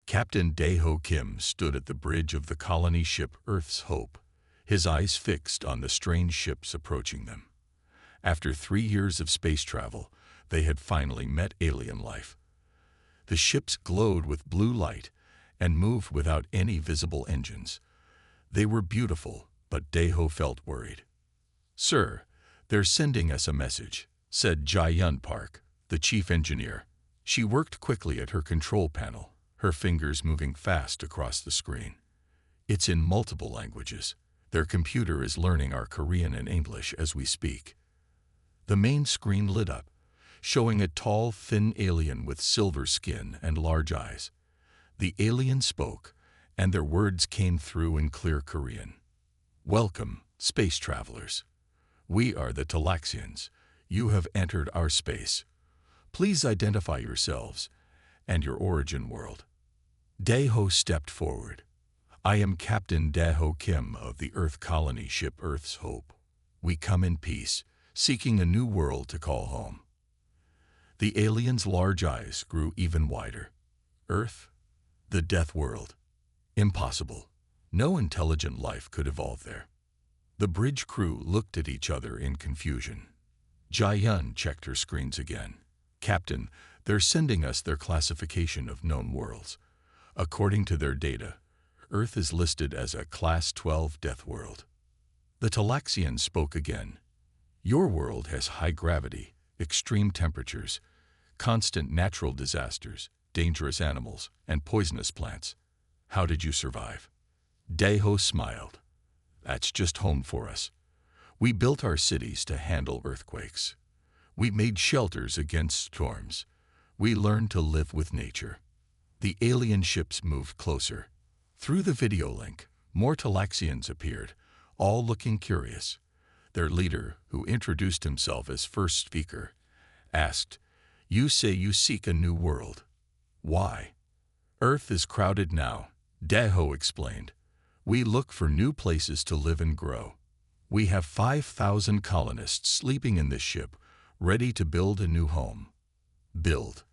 Captain Daeho Kim stood at the bridge of the colony ship Earth's Hope, his eyes fixed on the strange ships approaching them. After 3 years of space travel, they had finally met alien life. The ships glowed with blue light and moved without any visible engines. They were beautiful, but Daeho felt worried. "Sir, they're sending us a message," said Jae-yun Park, the chief engineer. She worked quickly at her control panel, her fingers moving fast across the screen. "It's in multiple languages. Their computer is learning our Korean and English as we speak." The main screen lit up, showing a tall, thin alien with silver skin and large eyes. The alien spoke, and their words came through in clear Korean. "Welcome, space travelers. We are the Talaxians. You have entered our space. Please identify yourselves and your origin world." Daeho stepped forward. "I am Captain Daeho Kim of the Earth colony ship Earth's Hope. We come in peace, seeking a new world to call home." The alien's large eyes grew even wider. "Earth? The death world? Impossible. No intelligent life could evolve there." The bridge crew looked at each other in confusion. Jae-yun checked her screens again. "Captain, they're sending us their classification of known worlds. According to their data, Earth is listed as a Class 12 death world." The Talaxian spoke again. "Your world has high gravity, extreme temperatures, constant natural disasters, dangerous animals, and poisonous plants. How did you survive?" Daeho smiled. "That's just home for us. We built our cities to handle earthquakes. We made shelters against storms. We learned to live with nature." The alien ships moved closer. Through the video link, more Talaxians appeared, all looking curious. Their leader, who introduced himself as first speaker, asked, "You say you seek a new world. Why?" "Earth is crowded now," Daeho explained. "We look for new places to live and grow. We have 5,000 colonists sleeping in this ship, ready to build a new home." "Build."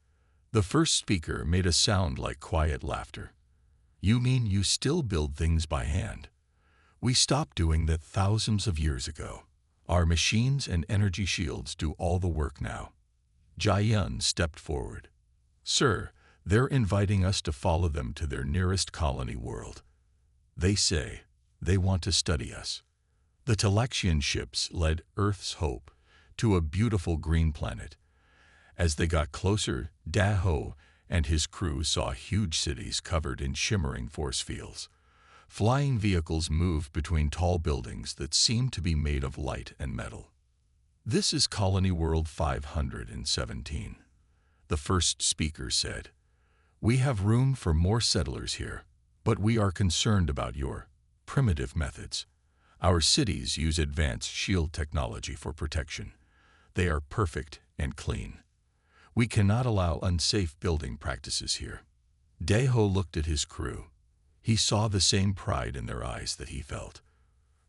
The first speaker made a sound like quiet laughter. "You mean you still build things by hand? We stopped doing that thousands of years ago. Our machines and energy shields do all the work now." Jae-yun stepped forward. "Sir, they're inviting us to follow them to their nearest colony world. They say they want to study us." The Talaxian ships led Earth's Hope to a beautiful green planet. As they got closer, Daeho and his crew saw huge cities covered in shimmering force fields. Flying vehicles moved between tall buildings that seemed to be made of light and metal. "This is Colony World 517. The first speaker said. "We have room for more settlers here, but we are concerned about your primitive methods. Our cities use advanced shield technology for protection. They are perfect and clean. We cannot allow unsafe building practices here." Daeho looked at his crew. He saw the same pride in their eyes that he felt.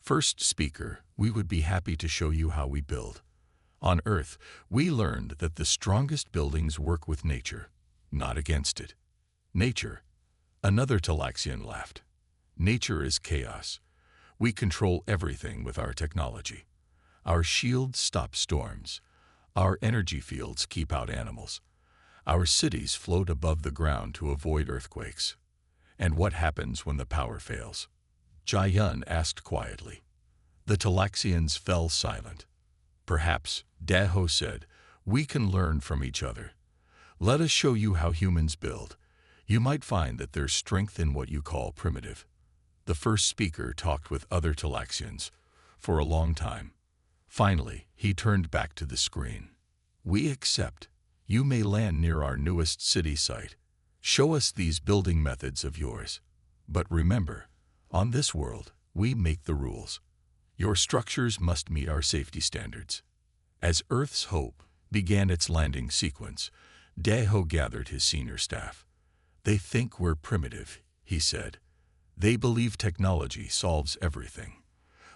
"First speaker, we would be happy to show you how we build. On Earth, we learned that the strongest buildings work with nature, not against it." "Nature?" Another Talaxian laughed. "Nature is chaos. We control everything with our technology. Our shields stop storms. Our energy fields keep out animals. Our cities float above the ground to avoid earthquakes." "And what happens when the power fails?" Jae-yun asked quietly. The Talaxians fell silent. "Perhaps," Daeho said, "we can learn from each other. Let us show you how humans build. You might find that there's strength in what you call primitive." The first speaker talked with other Talaxians for a long time. Finally, he turned back to the screen. "We accept. You may land near our newest city site. Show us these building methods of yours. But remember, on this world, we make the rules. Your structures must meet our safety standards." As Earth's Hope began its landing sequence, Daeho gathered his senior staff. "They think we're primitive," he said. "They believe technology solves everything.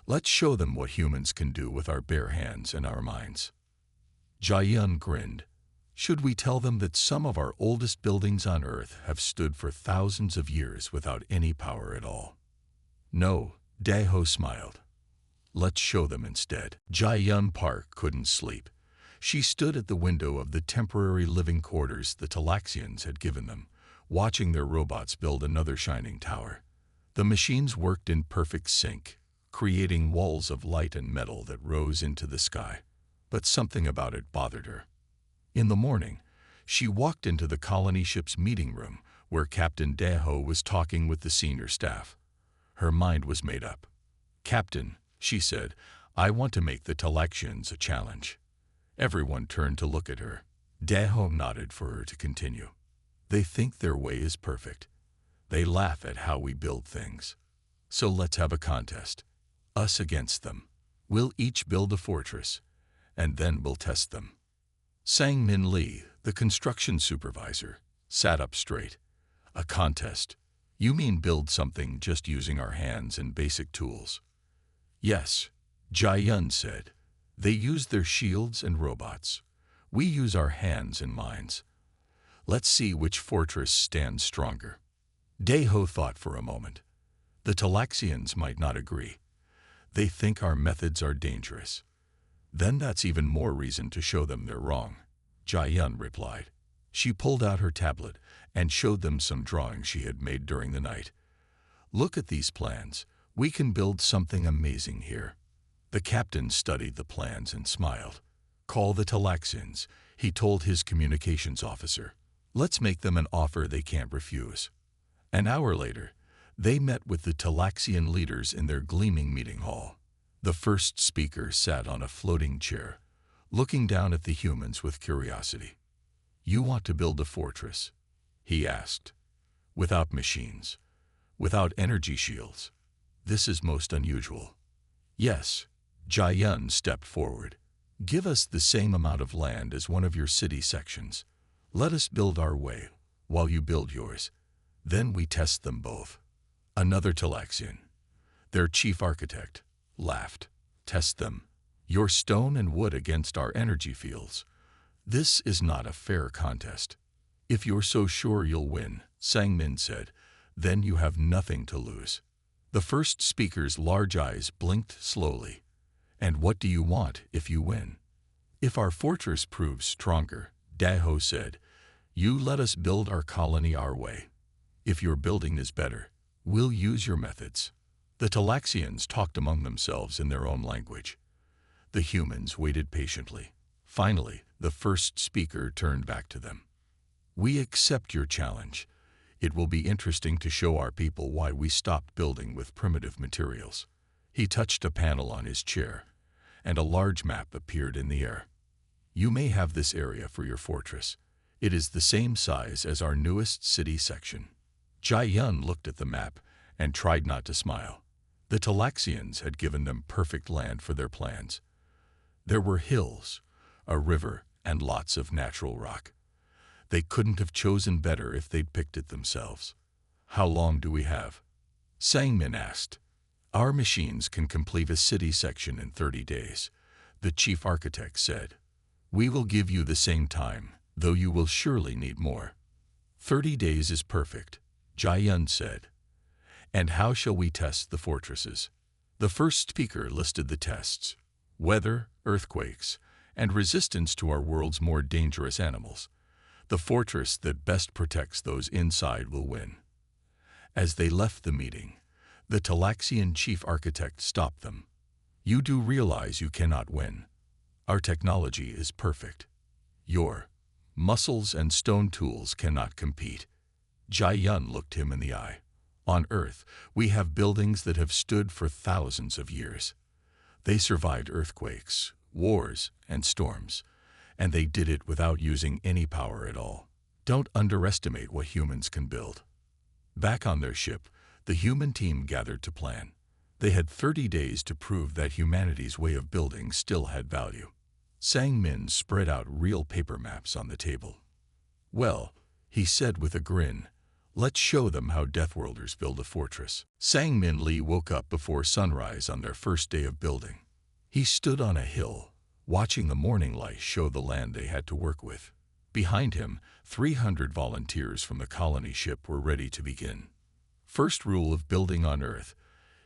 Let's show them what humans can do with our bare hands and our minds." Jae-yun grinned. Should we tell them that some of our oldest buildings on Earth have stood for thousands of years without any power at all? No, Daeho smiled. Let's show them instead. Jae-yun Park couldn't sleep. She stood at the window of the temporary living quarters the Talaxians had given them, watching their robots build another shining tower. The machines worked in perfect sync, creating walls of light and metal that rose into the sky. But something about it bothered her. In the morning, she walked into the colony ship's meeting room where Captain Daeho was talking with the senior staff. Her mind was made up. "Captain," she said, "I want to make the Talaxians a challenge." Everyone turned to look at her. Daeho nodded for her to continue. "They think their way is perfect. They laugh at how we build things. So let's have a contest. Us against them. We'll each build a fortress, and then we'll test them." Sang-Min Lee, the construction supervisor, sat up straight. "A contest? You mean build something just using our hands and basic tools?" "Yes," Jae-yun said. "They use their shields and robots. We use our hands and minds. Let's see which fortress stands stronger." Daeho thought for a moment. The Talaxians might not agree. They think our methods are dangerous. "Then that's even more reason to show them they're wrong," Jae-yun replied. She pulled out her tablet and showed them some drawings she had made during the night. "Look at these plans. We can build something amazing here." The captain studied the plans and smiled. "Call the Talaxians," he told his communications officer. "Let's make them an offer they can't refuse." An hour later, they met with the Talaxian leaders in their gleaming meeting hall. The first speaker sat on a floating chair, looking down at the humans with curiosity. "You want to build a fortress?" he asked. "Without machines, without energy shields. This is most unusual." "Yes," Jae-yun stepped forward. "Give us the same amount of land as one of your city sections. Let us build our way, while you build yours. Then we test them both." Another Talaxian, their chief architect, laughed. "Test them. Your stone and wood against our energy fields. This is not a fair contest." "If you're so sure you'll win," Sang-Min said, "then you have nothing to lose." The first speaker's large eyes blinked slowly. "And what do you want if you win?" "If our fortress proves stronger," Daeho said, "you let us build our colony our way. If your building is better, we'll use your methods." The Talaxians talked among themselves in their own language. The humans waited patiently. Finally, the first speaker turned back to them. "We accept your challenge. It will be interesting to show our people why we stopped building with primitive materials." He touched a panel on his chair, and a large map appeared in the air. "You may have this area for your fortress. It is the same size as our newest city section." Jae-yun looked at the map and tried not to smile. The Talaxians had given them perfect land for their plans. There were hills, a river, and lots of natural rock. They couldn't have chosen better if they'd picked it themselves. "How long do we have?" Sang-Min asked. "Our machines can complete a city section in 30 days, the chief architect said. "We will give you the same time, though you will surely need more." 30 days is perfect," Jae-yun said. "And how shall we test the fortresses?" The first speaker listed the tests: weather, earthquakes, and resistance to our world's more dangerous animals. The fortress that best protects those inside will win. As they left the meeting, the Talaxian chief architect stopped them. "You do realize you cannot win. Our technology is perfect. Your muscles and stone tools cannot compete." Jae-yun looked him in the eye. "On Earth, we have buildings that have stood for thousands of years. They survived earthquakes, wars, and storms, and they did it without using any power at all. Don't underestimate what humans can build." Back on their ship, the human team gathered to plan. They had 30 days to prove that humanity's way of building still had value. Sang-Min spread out real paper maps on the table. "Well," he said with a grin, "let's show them how Deathworlders build a fortress." Sang-Min Lee woke up before sunrise on their first day of building. He stood on a hill, watching the morning light show the land they had to work with. Behind him, 300 volunteers from the colony ship were ready to begin. First rule of building on Earth,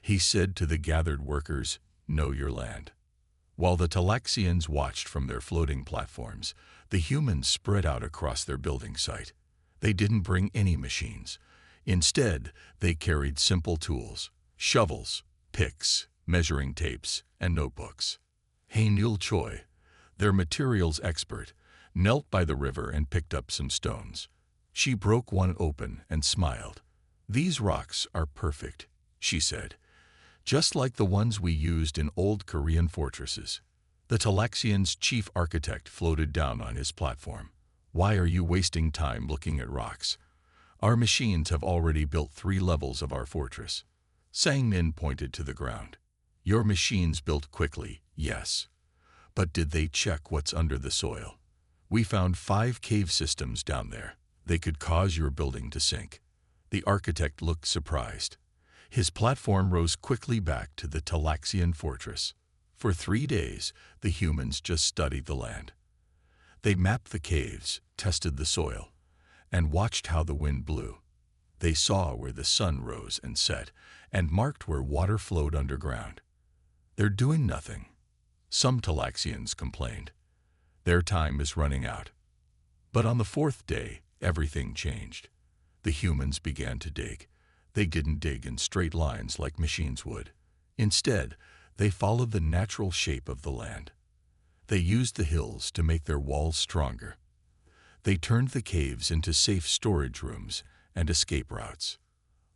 he said to the gathered workers, know your land. While the Talaxians watched from their floating platforms, the humans spread out across their building site. They didn't bring any machines. Instead, they carried simple tools, shovels, picks, measuring tapes, and notebooks. Haenul Choi, their materials expert, knelt by the river and picked up some stones. She broke one open and smiled. These rocks are perfect, she said, just like the ones we used in old Korean fortresses. The Talaxian's chief architect floated down on his platform. Why are you wasting time looking at rocks? Our machines have already built 3 levels of our fortress. Sang-min pointed to the ground. Your machines built quickly, yes. But did they check what's under the soil? We found 5 cave systems down there. They could cause your building to sink. The architect looked surprised. His platform rose quickly back to the Talaxian fortress. For 3 days, the humans just studied the land. They mapped the caves, tested the soil, and watched how the wind blew. They saw where the sun rose and set, and marked where water flowed underground. They're doing nothing. Some Talaxians complained. Their time is running out. But on the 4th day, everything changed. The humans began to dig. They didn't dig in straight lines like machines would. Instead, they followed the natural shape of the land. They used the hills to make their walls stronger. They turned the caves into safe storage rooms and escape routes.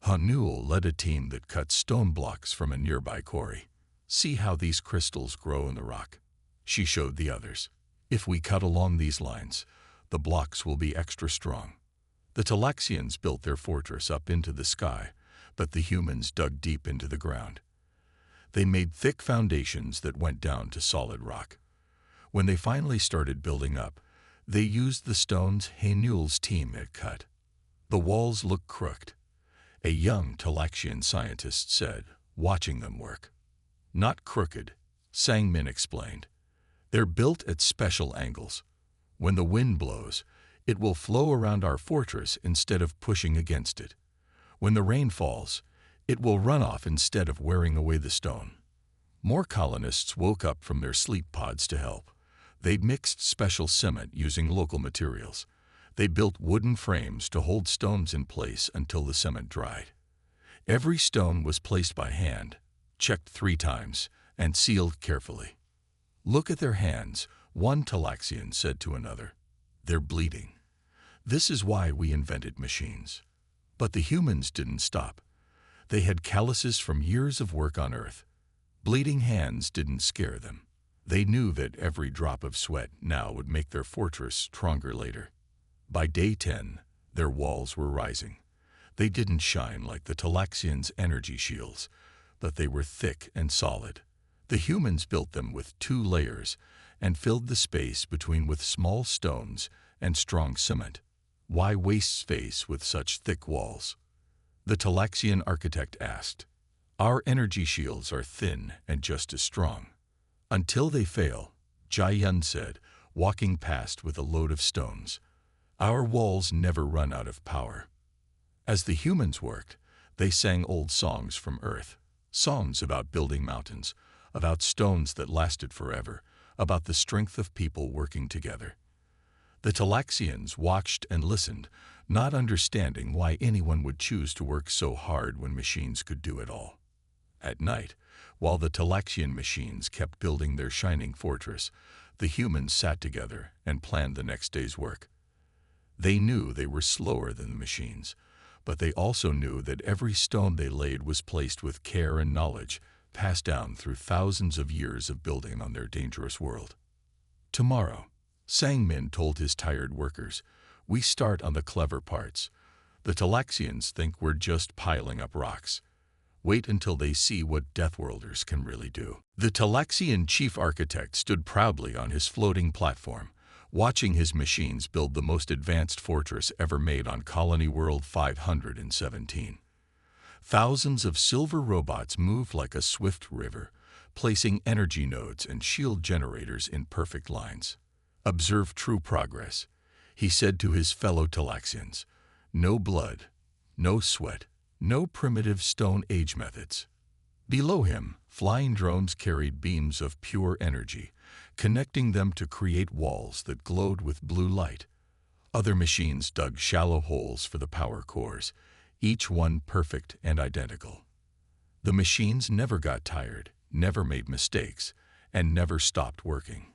Haenul led a team that cut stone blocks from a nearby quarry. See how these crystals grow in the rock? She showed the others. If we cut along these lines, the blocks will be extra strong. The Talaxians built their fortress up into the sky, but the humans dug deep into the ground. They made thick foundations that went down to solid rock. When they finally started building up, they used the stones Haenul's team had cut. The walls looked crooked. A young Talaxian scientist said, watching them work. Not crooked, Sang-min explained. They're built at special angles. When the wind blows, it will flow around our fortress instead of pushing against it. When the rain falls, it will run off instead of wearing away the stone. More colonists woke up from their sleep pods to help. They'd mixed special cement using local materials. They built wooden frames to hold stones in place until the cement dried. Every stone was placed by hand, checked 3 times, and sealed carefully. Look at their hands, one Talaxian said to another. They're bleeding. This is why we invented machines. But the humans didn't stop. They had calluses from years of work on Earth. Bleeding hands didn't scare them. They knew that every drop of sweat now would make their fortress stronger later. By day 10, their walls were rising. They didn't shine like the Talaxians' energy shields, but they were thick and solid. The humans built them with 2 layers and filled the space between with small stones and strong cement. Why waste space with such thick walls? The Talaxian architect asked. Our energy shields are thin and just as strong. Until they fail, Jae-yun said, walking past with a load of stones. Our walls never run out of power. As the humans worked, they sang old songs from Earth, songs about building mountains, about stones that lasted forever, about the strength of people working together. The Talaxians watched and listened, not understanding why anyone would choose to work so hard when machines could do it all. At night, while the Talaxian machines kept building their shining fortress, the humans sat together and planned the next day's work. They knew they were slower than the machines, but they also knew that every stone they laid was placed with care and knowledge, passed down through thousands of years of building on their dangerous world. Tomorrow, Sang-min told his tired workers, we start on the clever parts. The Talaxians think we're just piling up rocks. Wait until they see what Deathworlders can really do. The Talaxian chief architect stood proudly on his floating platform, watching his machines build the most advanced fortress ever made on Colony World 517. Thousands of silver robots moved like a swift river, placing energy nodes and shield generators in perfect lines. Observe true progress. he said to his fellow Talaxians. No blood, no sweat, no primitive Stone Age methods. Below him, flying drones carried beams of pure energy, connecting them to create walls that glowed with blue light. Other machines dug shallow holes for the power cores, each one perfect and identical. The machines never got tired, never made mistakes, and never stopped working.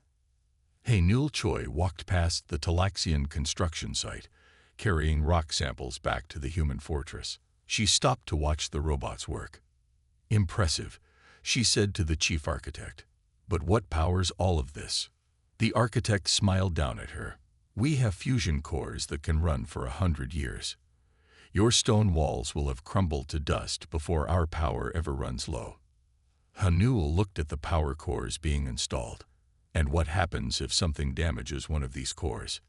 Haenul Choi walked past the Talaxian construction site, carrying rock samples back to the human fortress. She stopped to watch the robots work. Impressive, she said to the chief architect. But what powers all of this? The architect smiled down at her. We have fusion cores that can run for 100 years. Your stone walls will have crumbled to dust before our power ever runs low. Haenul looked at the power cores being installed. And what happens if something damages one of these cores?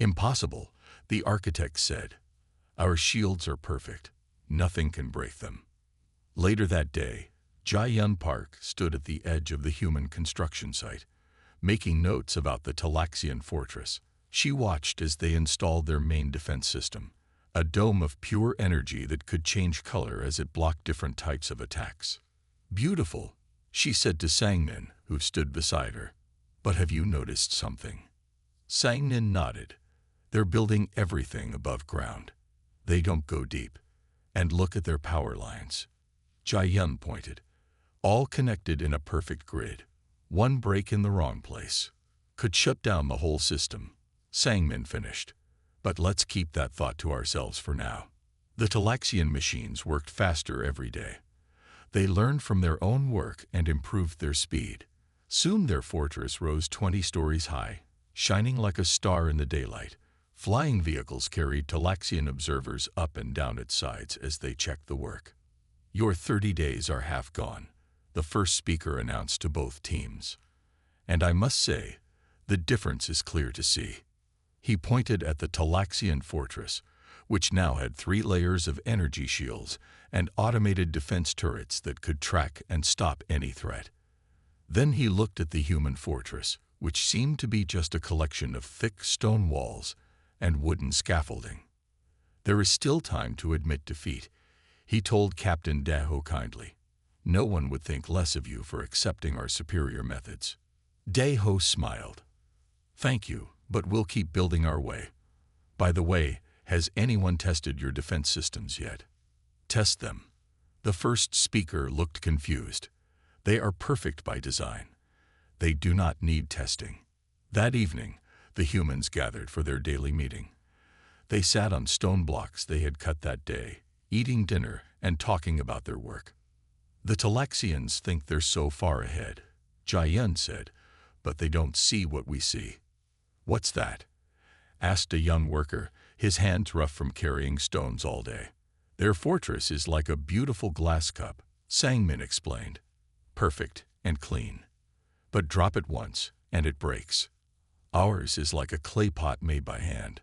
Impossible, the architect said. Our shields are perfect. Nothing can break them. Later that day, Jae-yun Park stood at the edge of the human construction site, making notes about the Talaxian fortress. She watched as they installed their main defense system, a dome of pure energy that could change color as it blocked different types of attacks. Beautiful, she said to Sangmin, who stood beside her. But have you noticed something? Sangmin nodded. They're building everything above ground. They don't go deep. And look at their power lines. Jae-yun pointed. All connected in a perfect grid. One break in the wrong place could shut down the whole system. Sangmin finished. But let's keep that thought to ourselves for now. The Talaxian machines worked faster every day. They learned from their own work and improved their speed. Soon their fortress rose 20 stories high, shining like a star in the daylight. Flying vehicles carried Talaxian observers up and down its sides as they checked the work. Your 30 days are half gone, the first speaker announced to both teams. And I must say, the difference is clear to see. He pointed at the Talaxian fortress, which now had 3 layers of energy shields and automated defense turrets that could track and stop any threat. Then he looked at the human fortress, which seemed to be just a collection of thick stone walls and wooden scaffolding. There is still time to admit defeat, he told Captain Daeho kindly. No one would think less of you for accepting our superior methods. Daeho smiled. Thank you, but we'll keep building our way. By the way, has anyone tested your defense systems yet? Test them. The first speaker looked confused. They are perfect by design. They do not need testing. That evening, the humans gathered for their daily meeting. They sat on stone blocks they had cut that day, eating dinner and talking about their work. The Talaxians think they're so far ahead, Jae-yun said, but they don't see what we see. What's that? Asked a young worker, his hands rough from carrying stones all day. Their fortress is like a beautiful glass cup, Sangmin explained. Perfect and clean. But drop it once, and it breaks. Ours is like a clay pot made by hand.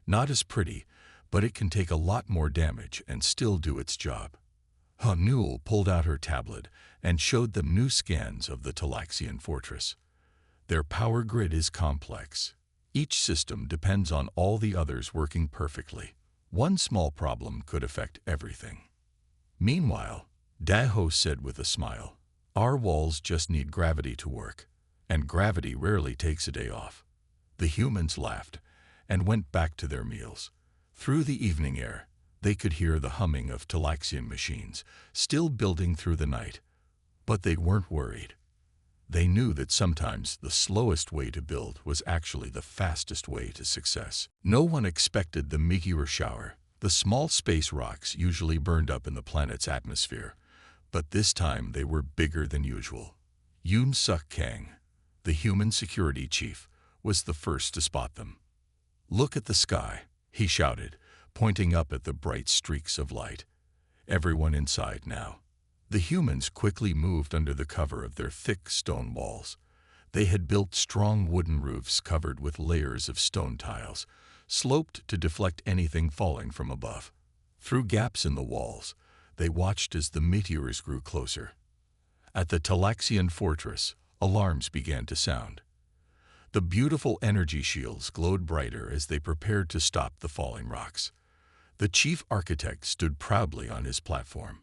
Not as pretty, but it can take a lot more damage and still do its job. Haenul pulled out her tablet and showed them new scans of the Talaxian fortress. Their power grid is complex. Each system depends on all the others working perfectly. One small problem could affect everything. Meanwhile, Daeho said with a smile, our walls just need gravity to work, and gravity rarely takes a day off. The humans laughed and went back to their meals. Through the evening air, they could hear the humming of Talaxian machines, still building through the night. But they weren't worried. They knew that sometimes the slowest way to build was actually the fastest way to success. No one expected the meteor shower. The small space rocks usually burned up in the planet's atmosphere, but this time they were bigger than usual. Yoon Suk Kang, the human security chief, was the first to spot them. Look at the sky, he shouted, pointing up at the bright streaks of light. Everyone inside now. The humans quickly moved under the cover of their thick stone walls. They had built strong wooden roofs covered with layers of stone tiles, sloped to deflect anything falling from above. Through gaps in the walls, they watched as the meteors grew closer. At the Talaxian fortress, alarms began to sound. The beautiful energy shields glowed brighter as they prepared to stop the falling rocks. The chief architect stood proudly on his platform.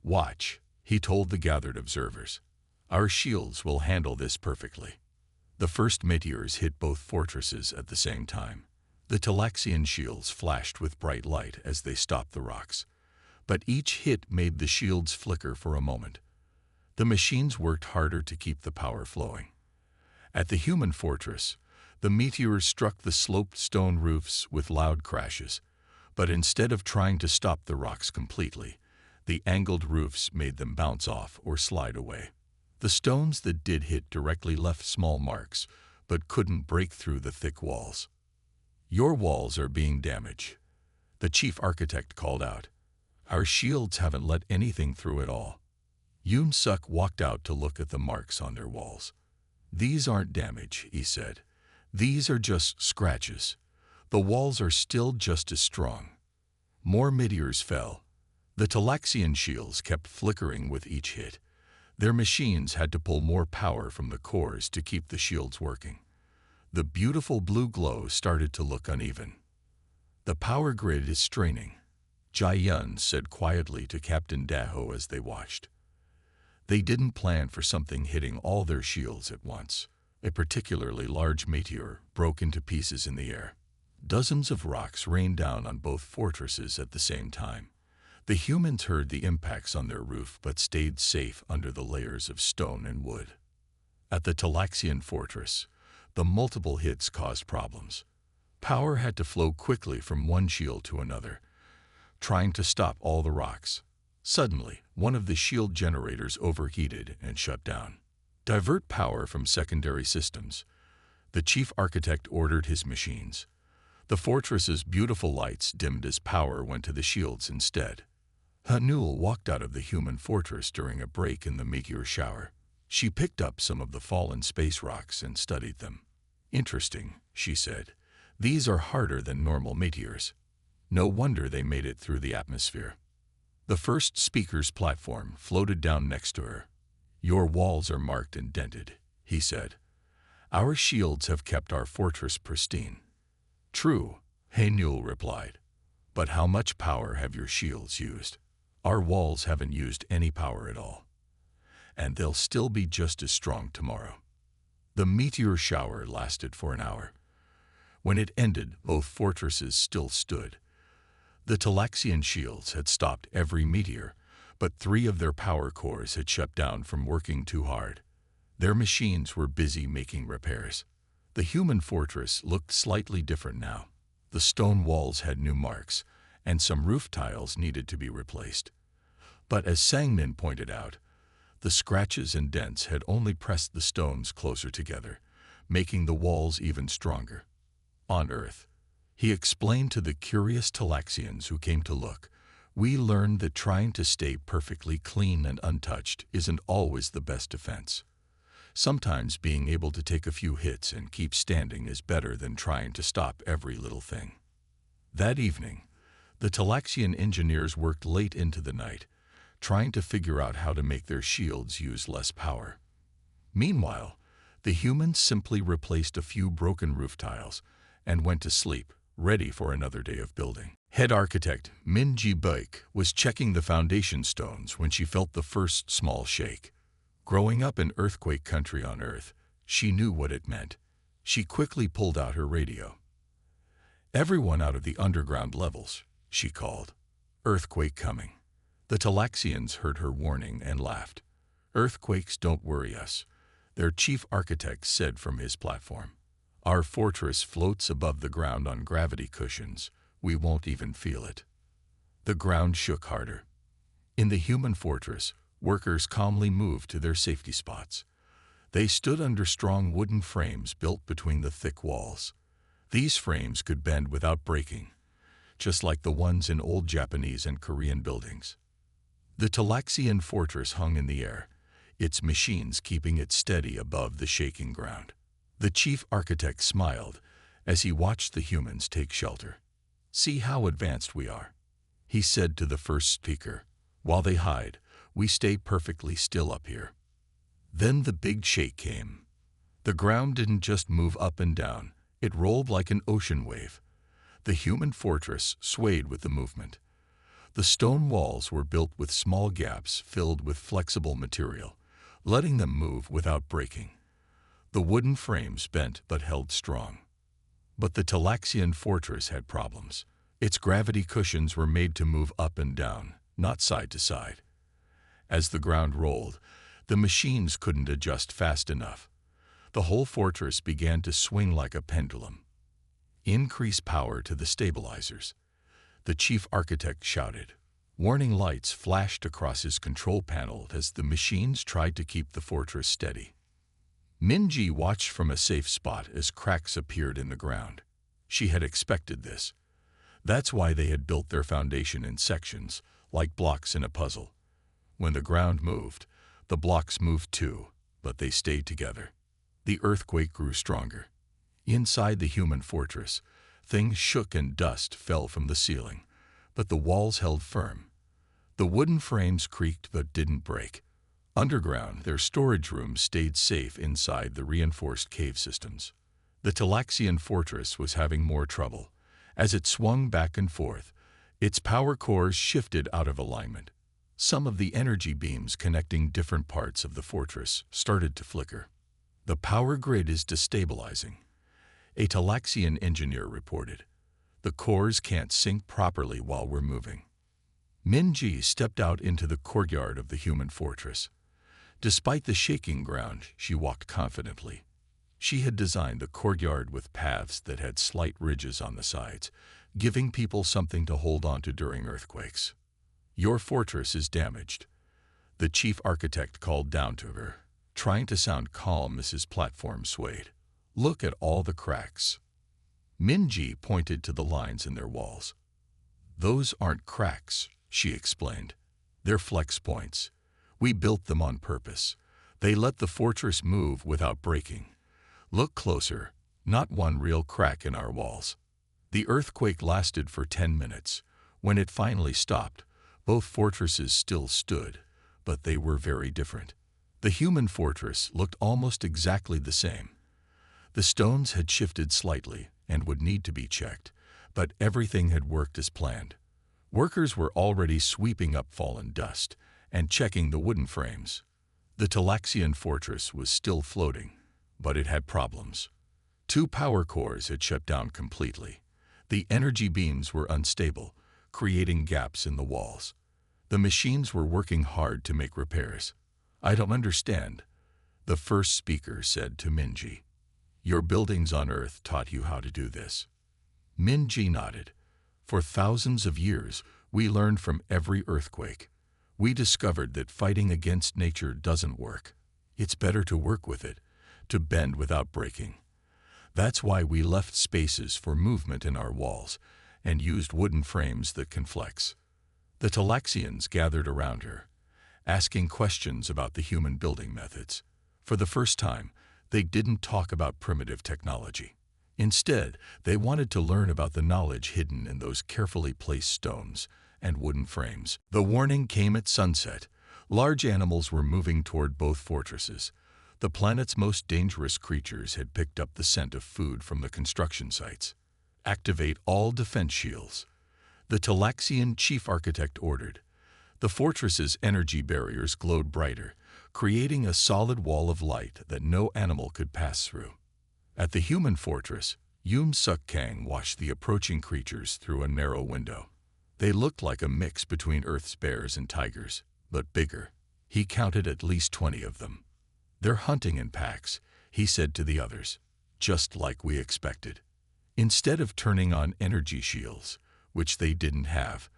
"Watch," he told the gathered observers. "Our shields will handle this perfectly." The first meteors hit both fortresses at the same time. The Talaxian shields flashed with bright light as they stopped the rocks. But each hit made the shields flicker for a moment. The machines worked harder to keep the power flowing. At the human fortress, the meteors struck the sloped stone roofs with loud crashes. But instead of trying to stop the rocks completely, the angled roofs made them bounce off or slide away. The stones that did hit directly left small marks, but couldn't break through the thick walls. "Your walls are being damaged," the chief architect called out. "Our shields haven't let anything through at all." Yoon Suk walked out to look at the marks on their walls. "These aren't damage," he said. "These are just scratches. The walls are still just as strong." More meteors fell. The Talaxian shields kept flickering with each hit. Their machines had to pull more power from the cores to keep the shields working. The beautiful blue glow started to look uneven. "The power grid is straining," Jai-yun said quietly to Captain Daho as they watched. They didn't plan for something hitting all their shields at once. A particularly large meteor broke into pieces in the air. Dozens of rocks rained down on both fortresses at the same time. The humans heard the impacts on their roof but stayed safe under the layers of stone and wood. At the Talaxian fortress, the multiple hits caused problems. Power had to flow quickly from one shield to another, trying to stop all the rocks. Suddenly, one of the shield generators overheated and shut down. "Divert power from secondary systems," the chief architect ordered his machines. The fortress's beautiful lights dimmed as power went to the shields instead. Hanul walked out of the human fortress during a break in the meteor shower. She picked up some of the fallen space rocks and studied them. "Interesting," she said. "These are harder than normal meteors. No wonder they made it through the atmosphere." The first speaker's platform floated down next to her. "Your walls are marked and dented," he said. "Our shields have kept our fortress pristine." "True," Hanul replied. "But how much power have your shields used? Our walls haven't used any power at all. And they'll still be just as strong tomorrow." The meteor shower lasted for an hour. When it ended, both fortresses still stood. The Talaxian shields had stopped every meteor, but 3 of their power cores had shut down from working too hard. Their machines were busy making repairs. The human fortress looked slightly different now. The stone walls had new marks, and some roof tiles needed to be replaced. But as Sangmin pointed out, the scratches and dents had only pressed the stones closer together, making the walls even stronger. On Earth, he explained to the curious Talaxians who came to look, "We learned that trying to stay perfectly clean and untouched isn't always the best defense. Sometimes being able to take a few hits and keep standing is better than trying to stop every little thing." That evening, the Talaxian engineers worked late into the night, trying to figure out how to make their shields use less power. Meanwhile, the humans simply replaced a few broken roof tiles and went to sleep, ready for another day of building. Head architect Min Ji-baek was checking the foundation stones when she felt the first small shake. Growing up in earthquake country on Earth, she knew what it meant. She quickly pulled out her radio. "Everyone out of the underground levels," she called. "Earthquake coming." The Talaxians heard her warning and laughed. "Earthquakes don't worry us," their chief architect said from his platform. "Our fortress floats above the ground on gravity cushions. We won't even feel it." The ground shook harder. In the human fortress, workers calmly moved to their safety spots. They stood under strong wooden frames built between the thick walls. These frames could bend without breaking, just like the ones in old Japanese and Korean buildings. The Talaxian fortress hung in the air, its machines keeping it steady above the shaking ground. The chief architect smiled as he watched the humans take shelter. "See how advanced we are," he said to the first speaker. "While they hide, we stay perfectly still up here." Then the big shake came. The ground didn't just move up and down, it rolled like an ocean wave. The human fortress swayed with the movement. The stone walls were built with small gaps filled with flexible material, letting them move without breaking. The wooden frames bent but held strong. But the Talaxian fortress had problems. Its gravity cushions were made to move up and down, not side to side. As the ground rolled, the machines couldn't adjust fast enough. The whole fortress began to swing like a pendulum. Increase power to the stabilizers, the chief architect shouted. Warning lights flashed across his control panel as the machines tried to keep the fortress steady. Minji watched from a safe spot as cracks appeared in the ground. She had expected this. That's why they had built their foundation in sections, like blocks in a puzzle. When the ground moved, the blocks moved too, but they stayed together. The earthquake grew stronger. Inside the human fortress, things shook and dust fell from the ceiling, but the walls held firm. The wooden frames creaked but didn't break. Underground, their storage rooms stayed safe inside the reinforced cave systems. The Talaxian fortress was having more trouble. As it swung back and forth, its power cores shifted out of alignment. Some of the energy beams connecting different parts of the fortress started to flicker. The power grid is destabilizing, a Talaxian engineer reported. The cores can't sync properly while we're moving. Minji stepped out into the courtyard of the human fortress. Despite the shaking ground, she walked confidently. She had designed the courtyard with paths that had slight ridges on the sides, giving people something to hold onto during earthquakes. Your fortress is damaged, the chief architect called down to her, trying to sound calm as his platform swayed. Look at all the cracks. Minji pointed to the lines in their walls. Those aren't cracks, she explained. They're flex points. We built them on purpose. They let the fortress move without breaking. Look closer, not one real crack in our walls. The earthquake lasted for 10 minutes. When it finally stopped, both fortresses still stood, but they were very different. The human fortress looked almost exactly the same. The stones had shifted slightly and would need to be checked, but everything had worked as planned. Workers were already sweeping up fallen dust and checking the wooden frames. The Talaxian fortress was still floating, but it had problems. 2 power cores had shut down completely. The energy beams were unstable, creating gaps in the walls. The machines were working hard to make repairs. I don't understand, the first speaker said to Minji. Your buildings on Earth taught you how to do this. Minji nodded. For thousands of years, we learned from every earthquake. We discovered that fighting against nature doesn't work. It's better to work with it, to bend without breaking. That's why we left spaces for movement in our walls and used wooden frames that can flex. The Talaxians gathered around her, asking questions about the human building methods. For the first time, they didn't talk about primitive technology. Instead, they wanted to learn about the knowledge hidden in those carefully placed stones and wooden frames. The warning came at sunset. Large animals were moving toward both fortresses. The planet's most dangerous creatures had picked up the scent of food from the construction sites. Activate all defense shields, the Talaxian chief architect ordered. The fortress's energy barriers glowed brighter, creating a solid wall of light that no animal could pass through. At the human fortress, Yoon Suk Kang watched the approaching creatures through a narrow window. They looked like a mix between Earth's bears and tigers, but bigger. He counted at least 20 of them. They're hunting in packs, he said to the others, just like we expected. Instead of turning on energy shields, which they didn't have,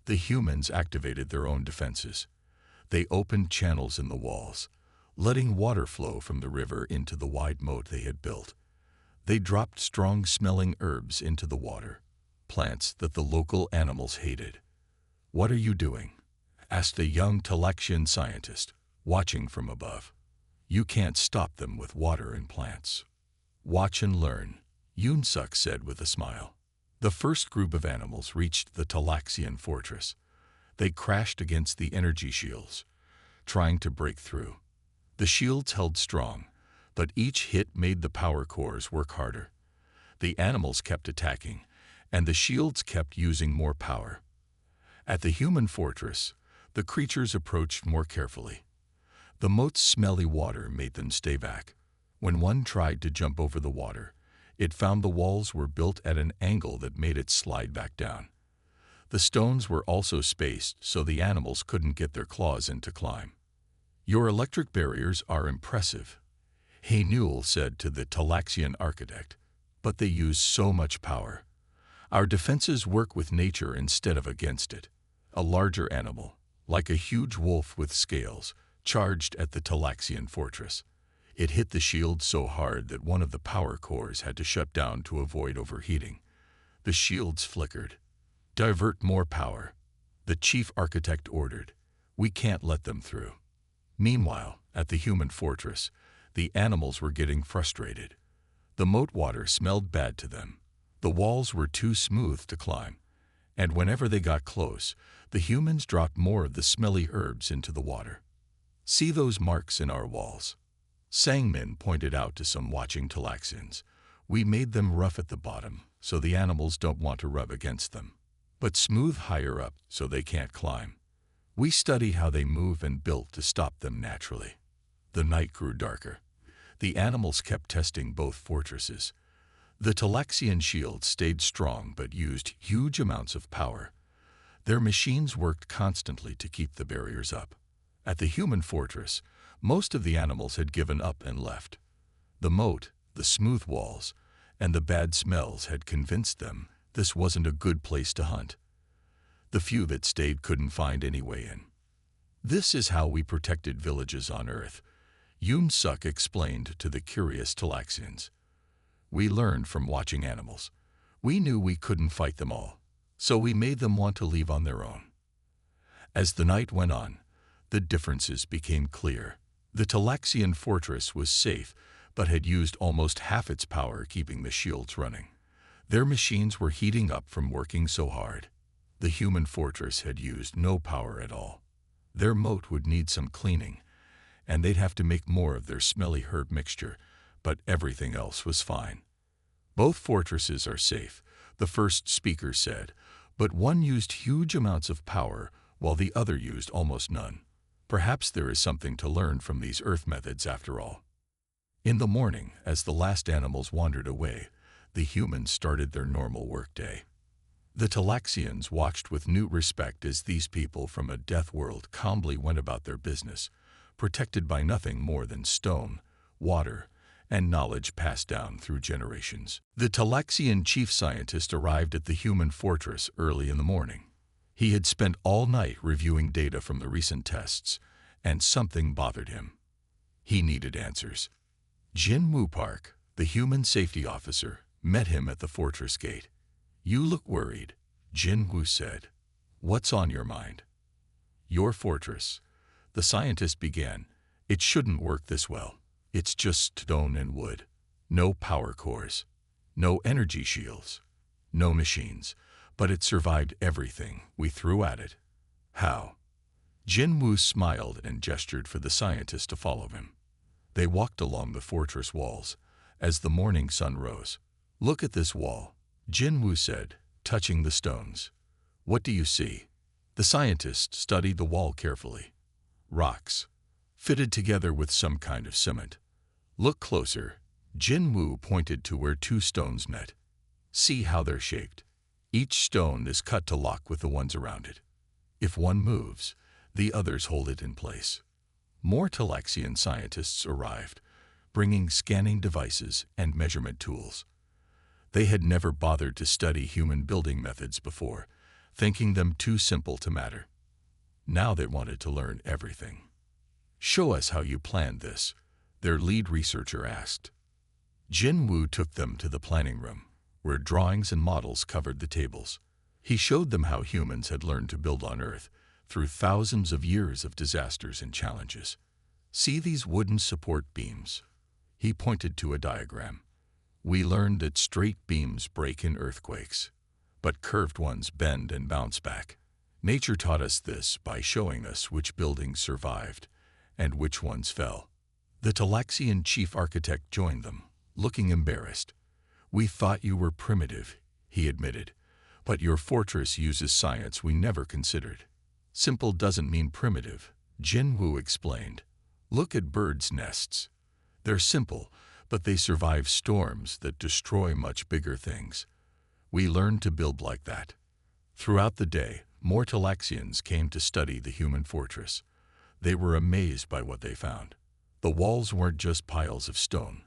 the humans activated their own defenses. They opened channels in the walls, letting water flow from the river into the wide moat they had built. They dropped strong-smelling herbs into the water, plants that the local animals hated. What are you doing? Asked a young Talaxian scientist, watching from above. You can't stop them with water and plants. Watch and learn, Yoon Suk said with a smile. The first group of animals reached the Talaxian fortress. They crashed against the energy shields, trying to break through. The shields held strong, But each hit made the power cores work harder. The animals kept attacking, and the shields kept using more power. At the human fortress, the creatures approached more carefully. The moat's smelly water made them stay back. When one tried to jump over the water, it found the walls were built at an angle that made it slide back down. The stones were also spaced so the animals couldn't get their claws in to climb. "Your electric barriers are impressive," Newell said to the Talaxian architect, "but they use so much power. Our defenses work with nature instead of against it." A larger animal, like a huge wolf with scales, charged at the Talaxian fortress. It hit the shield so hard that one of the power cores had to shut down to avoid overheating. The shields flickered. "Divert more power," the chief architect ordered. "We can't let them through." Meanwhile, at the human fortress, the animals were getting frustrated. The moat water smelled bad to them. The walls were too smooth to climb, and whenever they got close, the humans dropped more of the smelly herbs into the water. "See those marks in our walls?" Sangmin pointed out to some watching Talaxians. "We made them rough at the bottom, so the animals don't want to rub against them, but smooth higher up so they can't climb. We study how they move and built to stop them naturally." The night grew darker. The animals kept testing both fortresses. The Talaxian shields stayed strong but used huge amounts of power. Their machines worked constantly to keep the barriers up. At the human fortress, most of the animals had given up and left. The moat, the smooth walls, and the bad smells had convinced them this wasn't a good place to hunt. The few that stayed couldn't find any way in. "This is how we protected villages on Earth," Yoon Suk explained to the curious Talaxians. "We learned from watching animals. We knew we couldn't fight them all, so we made them want to leave on their own." As the night went on, the differences became clear. The Talaxian fortress was safe, but had used almost half its power keeping the shields running. Their machines were heating up from working so hard. The human fortress had used no power at all. Their moat would need some cleaning, and they'd have to make more of their smelly herb mixture, but everything else was fine. "Both fortresses are safe," the first speaker said, "but one used huge amounts of power while the other used almost none. Perhaps there is something to learn from these Earth methods after all." In the morning, as the last animals wandered away, the humans started their normal workday. The Talaxians watched with new respect as these people from a death world calmly went about their business, protected by nothing more than stone, water, and knowledge passed down through generations. The Talaxian chief scientist arrived at the human fortress early in the morning. He had spent all night reviewing data from the recent tests, and something bothered him. He needed answers. Jin Woo Park, the human safety officer, met him at the fortress gate. "You look worried," Jin Woo said. "What's on your mind?" "Your fortress," the scientist began. "It shouldn't work this well. It's just stone and wood. No power cores. No energy shields. No machines. But it survived everything we threw at it." "How?" Jin Woo smiled and gestured for the scientist to follow him. They walked along the fortress walls as the morning sun rose. "Look at this wall," Jin Woo said, touching the stones. "What do you see?" The scientist studied the wall carefully. "Rocks, fitted together with some kind of cement." "Look closer." Jin Woo pointed to where two stones met. "See how they're shaped. Each stone is cut to lock with the ones around it. If one moves, the others hold it in place." More Talaxian scientists arrived, bringing scanning devices and measurement tools. They had never bothered to study human building methods before, thinking them too simple to matter. Now they wanted to learn everything. "Show us how you planned this," their lead researcher asked. Jin Woo took them to the planning room, where drawings and models covered the tables. He showed them how humans had learned to build on Earth through thousands of years of disasters and challenges. "See these wooden support beams?" He pointed to a diagram. "We learned that straight beams break in earthquakes, but curved ones bend and bounce back. Nature taught us this by showing us which buildings survived and which ones fell. The Talaxian chief architect joined them, looking embarrassed. "We thought you were primitive," he admitted, "but your fortress uses science we never considered." "Simple doesn't mean primitive," Jin Wu explained. "Look at birds' nests. They're simple, but they survive storms that destroy much bigger things. We learned to build like that." Throughout the day, more Talaxians came to study the human fortress. They were amazed by what they found. The walls weren't just piles of stone.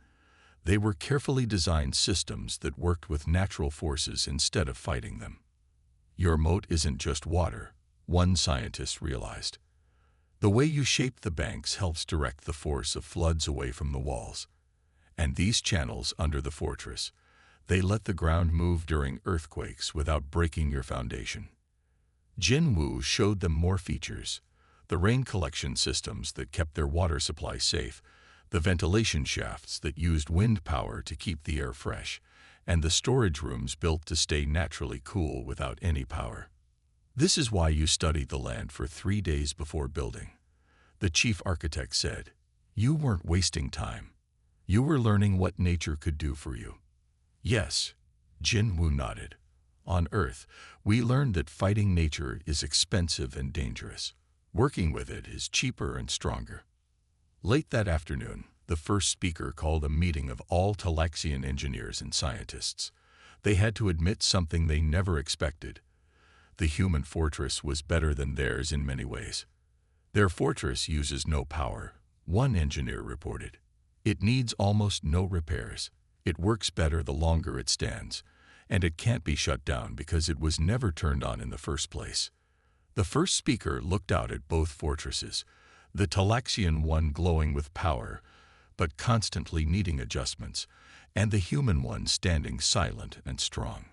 They were carefully designed systems that worked with natural forces instead of fighting them. "Your moat isn't just water," one scientist realized. "The way you shape the banks helps direct the force of floods away from the walls. And these channels under the fortress, they let the ground move during earthquakes without breaking your foundation." Jin Wu showed them more features: the rain collection systems that kept their water supply safe, the ventilation shafts that used wind power to keep the air fresh, and the storage rooms built to stay naturally cool without any power. "This is why you studied the land for 3 days before building," the chief architect said. "You weren't wasting time. You were learning what nature could do for you." "Yes," Jin Wu nodded. "On Earth, we learned that fighting nature is expensive and dangerous. Working with it is cheaper and stronger." Late that afternoon, the first speaker called a meeting of all Talaxian engineers and scientists. They had to admit something they never expected. The human fortress was better than theirs in many ways. "Their fortress uses no power," one engineer reported. "It needs almost no repairs. It works better the longer it stands, and it can't be shut down because it was never turned on in the first place." The first speaker looked out at both fortresses, the Talaxian one glowing with power, but constantly needing adjustments, and the human one standing silent and strong.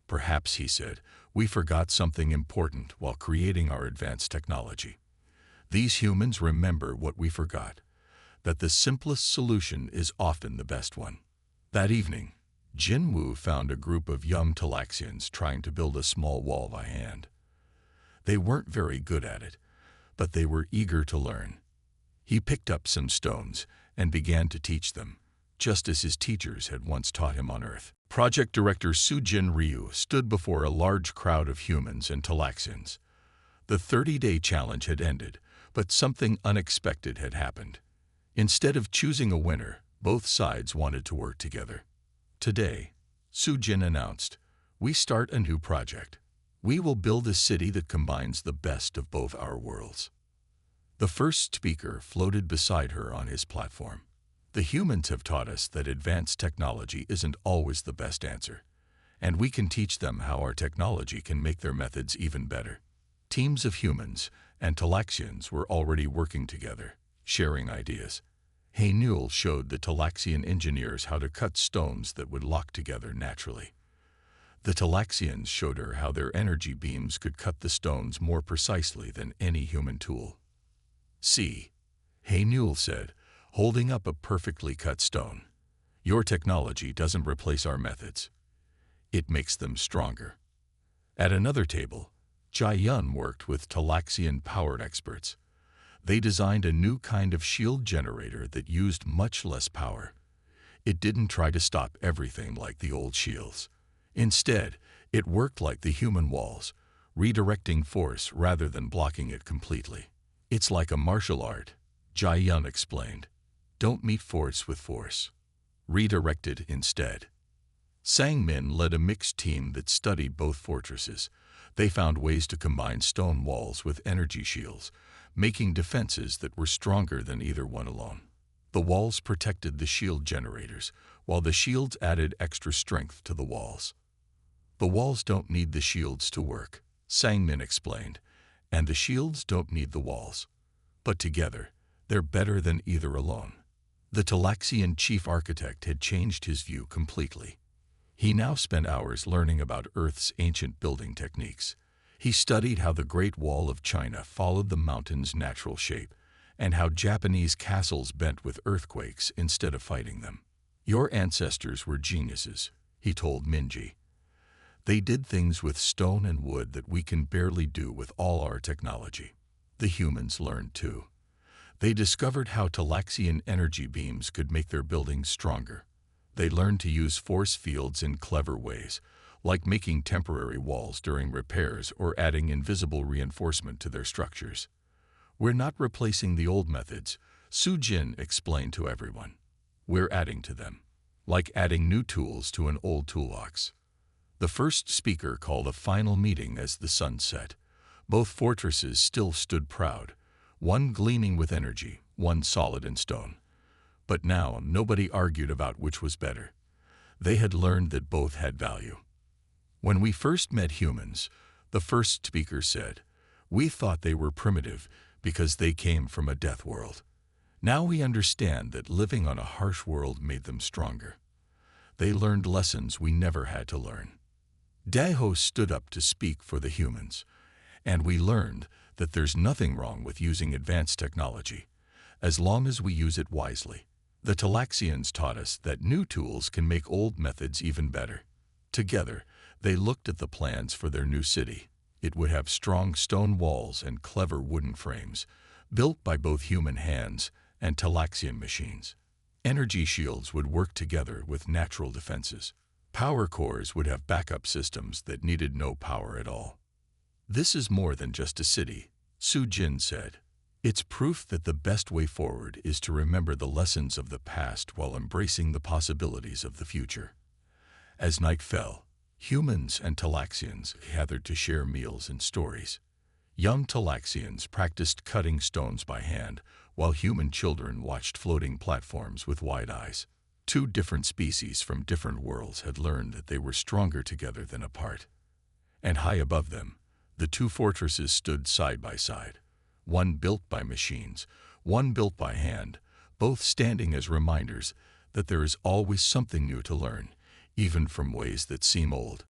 "Perhaps," he said, "we forgot something important while creating our advanced technology. These humans remember what we forgot, that the simplest solution is often the best one." That evening, Jin Wu found a group of young Talaxians trying to build a small wall by hand. They weren't very good at it, but they were eager to learn. He picked up some stones and began to teach them, just as his teachers had once taught him on Earth. Project Director Sujin Ryu stood before a large crowd of humans and Talaxians. The 30-day challenge had ended, but something unexpected had happened. Instead of choosing a winner, both sides wanted to work together. "Today," Sujin announced, "we start a new project. We will build a city that combines the best of both our worlds." The first speaker floated beside her on his platform. "The humans have taught us that advanced technology isn't always the best answer, and we can teach them how our technology can make their methods even better." Teams of humans and Talaxians were already working together, sharing ideas. Haynul showed the Talaxian engineers how to cut stones that would lock together naturally. The Talaxians showed her how their energy beams could cut the stones more precisely than any human tool. "See," Haynul said, holding up a perfectly cut stone. "Your technology doesn't replace our methods. It makes them stronger." At another table, Jai Yun worked with Talaxian-powered experts. They designed a new kind of shield generator that used much less power. It didn't try to stop everything like the old shields. Instead, it worked like the human walls, redirecting force rather than blocking it completely. "It's like a martial art," Jai Yun explained. "Don't meet force with force. Redirect it instead." Sang Min led a mixed team that studied both fortresses. They found ways to combine stone walls with energy shields, making defenses that were stronger than either one alone. The walls protected the shield generators, while the shields added extra strength to the walls. "The walls don't need the shields to work," Sang Min explained, "and the shields don't need the walls. But together, they're better than either alone." The Talaxian chief architect had changed his view completely. He now spent hours learning about Earth's ancient building techniques. He studied how the Great Wall of China followed the mountain's natural shape, and how Japanese castles bent with earthquakes instead of fighting them. "Your ancestors were geniuses," he told Minji. "They did things with stone and wood that we can barely do with all our technology." The humans learned too. They discovered how Talaxian energy beams could make their buildings stronger. They learned to use force fields in clever ways, like making temporary walls during repairs or adding invisible reinforcement to their structures. "We're not replacing the old methods," Su Jin explained to everyone. "We're adding to them, like adding new tools to an old toolbox." The first speaker called a final meeting as the sun set. Both fortresses still stood proud, one gleaming with energy, one solid in stone. But now nobody argued about which was better. They had learned that both had value. "When we first met humans," the first speaker said, "we thought they were primitive because they came from a death world. Now we understand that living on a harsh world made them stronger. They learned lessons we never had to learn." Daho stood up to speak for the humans, and we learned that there's nothing wrong with using advanced technology, as long as we use it wisely. The Talaxians taught us that new tools can make old methods even better. Together, they looked at the plans for their new city. It would have strong stone walls and clever wooden frames, built by both human hands and Talaxian machines. Energy shields would work together with natural defenses. Power cores would have backup systems that needed no power at all. "This is more than just a city," Su Jin said. "It's proof that the best way forward is to remember the lessons of the past while embracing the possibilities of the future." As night fell, humans and Talaxians gathered to share meals and stories. Young Talaxians practiced cutting stones by hand, while human children watched floating platforms with wide eyes. Two different species from different worlds had learned that they were stronger together than apart. And high above them, the two fortresses stood side by side, one built by machines, one built by hand, both standing as reminders that there is always something new to learn, even from ways that seem old.